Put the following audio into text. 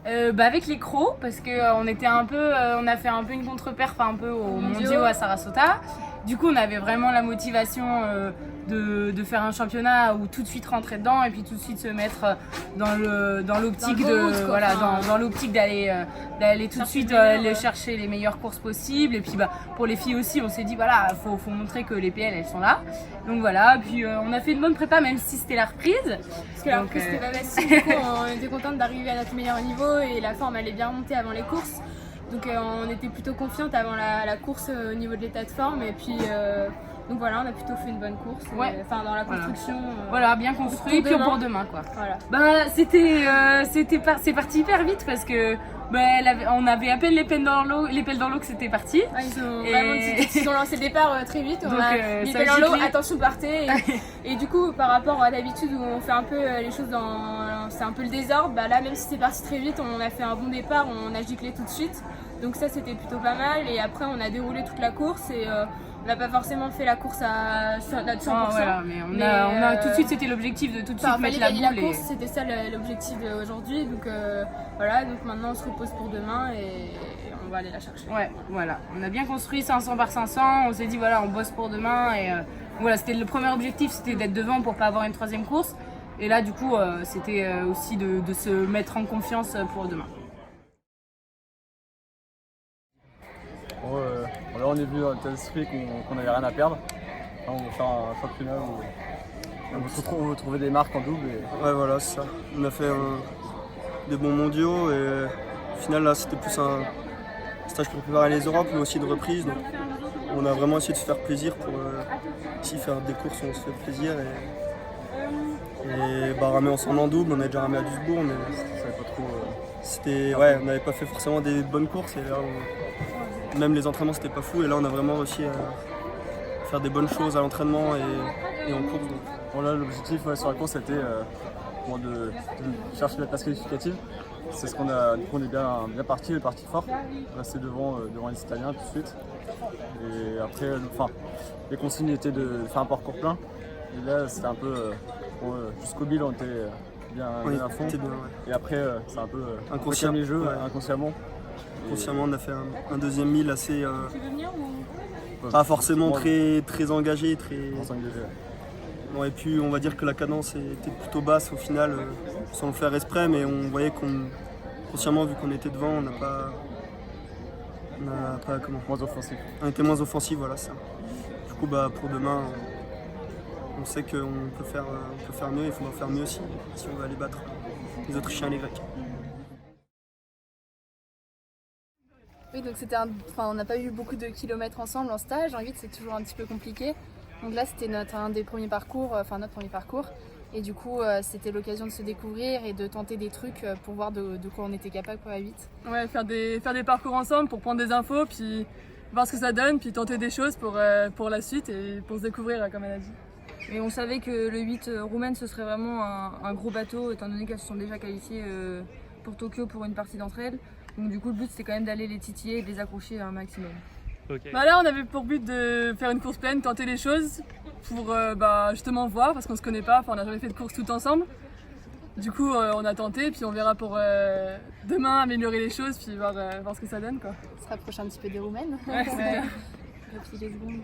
Avec les crocs, parce que on était un peu, on a fait un peu une contre-perf un peu aux mondiaux à Sarasota. Du coup, on avait vraiment la motivation de faire un championnat où tout de suite rentrer dedans et puis tout de suite se mettre dans l'optique dans l'optique d'aller tout de suite aller chercher les meilleures courses possibles. Et puis pour les filles aussi, on s'est dit voilà, faut montrer que les PL elles sont là. Donc voilà, puis on a fait une bonne prépa même si c'était la reprise. Parce que la reprise c'était pas facile, du coup on était contente d'arriver à notre meilleur niveau et la forme allait bien remonter avant les courses. Donc on était plutôt confiante avant la course au niveau de l'état de forme et puis donc voilà, on a plutôt fait une bonne course. Enfin dans la construction. Voilà, bien construit puis pour demain quoi. Voilà. C'est parti hyper vite parce que on avait à peine les pelles dans l'eau que c'était parti. Ils ont lancé le départ très vite. On a les pelles dans l'eau, attention partez. Et du coup, par rapport à d'habitude où on fait un peu les choses c'est un peu le désordre, là même si c'est parti très vite, on a fait un bon départ, on a giclé tout de suite. Donc ça c'était plutôt pas mal. Et après on a déroulé toute la course et on n'a pas forcément fait la course à 100%. Mais on a tout de suite, c'était l'objectif de tout de suite mettre la boule. La course, c'était ça l'objectif d'aujourd'hui. Donc voilà, donc maintenant on se repose pour demain et on va aller la chercher. Ouais, voilà. On a bien construit 500 par 500. On s'est dit voilà, on bosse pour demain et voilà, c'était le premier objectif, c'était d'être devant pour pas avoir une troisième course. Et là, du coup, c'était aussi de se mettre en confiance pour demain. Là on est venu dans tel esprit qu'on n'avait rien à perdre. Là, on va faire un championnat où on va trouver des marques en double. Ouais voilà, c'est ça. On a fait des bons mondiaux et au final là c'était plus un stage pour préparer les Europes mais aussi de reprise. Donc on a vraiment essayé de se faire plaisir pour ici faire des courses où on se fait plaisir et ramer ensemble en double. On a déjà ramé à Duisbourg mais on n'avait pas fait forcément des bonnes courses et là même les entraînements c'était pas fou et là on a vraiment réussi à faire des bonnes choses à l'entraînement et en course. Bon là l'objectif sur la course c'était de chercher la place qualificative. C'est ce qu'on a. Du coup on est bien parti fort. Rester devant les Italiens tout de suite. Et après les consignes étaient de faire un parcours plein. Et là c'était un peu jusqu'au bilan on était bien à fond. Et après c'est un peu inconsciemment les jeux, inconsciemment. Inconsciemment, on a fait un deuxième 1000 assez. Pas forcément très engagé. Bon, et puis on va dire que la cadence était plutôt basse au final, sans le faire exprès, mais on voyait consciemment, vu qu'on était devant, on n'a pas moins offensif. On était moins offensif, voilà ça. Du coup, pour demain, on sait qu'on peut faire mieux, il faudra faire mieux aussi, si on veut aller battre les Autrichiens et les Grecs. Oui, donc on n'a pas eu beaucoup de kilomètres ensemble en stage. En 8, c'est toujours un petit peu compliqué. Donc là, c'était notre premier parcours. Et du coup, c'était l'occasion de se découvrir et de tenter des trucs pour voir de quoi on était capable pour la 8. Ouais, faire des parcours ensemble pour prendre des infos, puis voir ce que ça donne, puis tenter des choses pour la suite et pour se découvrir, comme elle a dit. Et on savait que le 8 roumaine, ce serait vraiment un gros bateau, étant donné qu'elles se sont déjà qualifiées pour Tokyo pour une partie d'entre elles. Donc du coup, le but, c'était quand même d'aller les titiller et de les accrocher un maximum. Okay. Là, on avait pour but de faire une course pleine, tenter des choses pour justement voir, parce qu'on se connaît pas, on n'a jamais fait de course tout ensemble. Du coup, on a tenté, puis on verra pour demain améliorer les choses, puis voir ce que ça donne, quoi. Se rapprocher un petit peu des Roumaines. Ouais, Replier les secondes.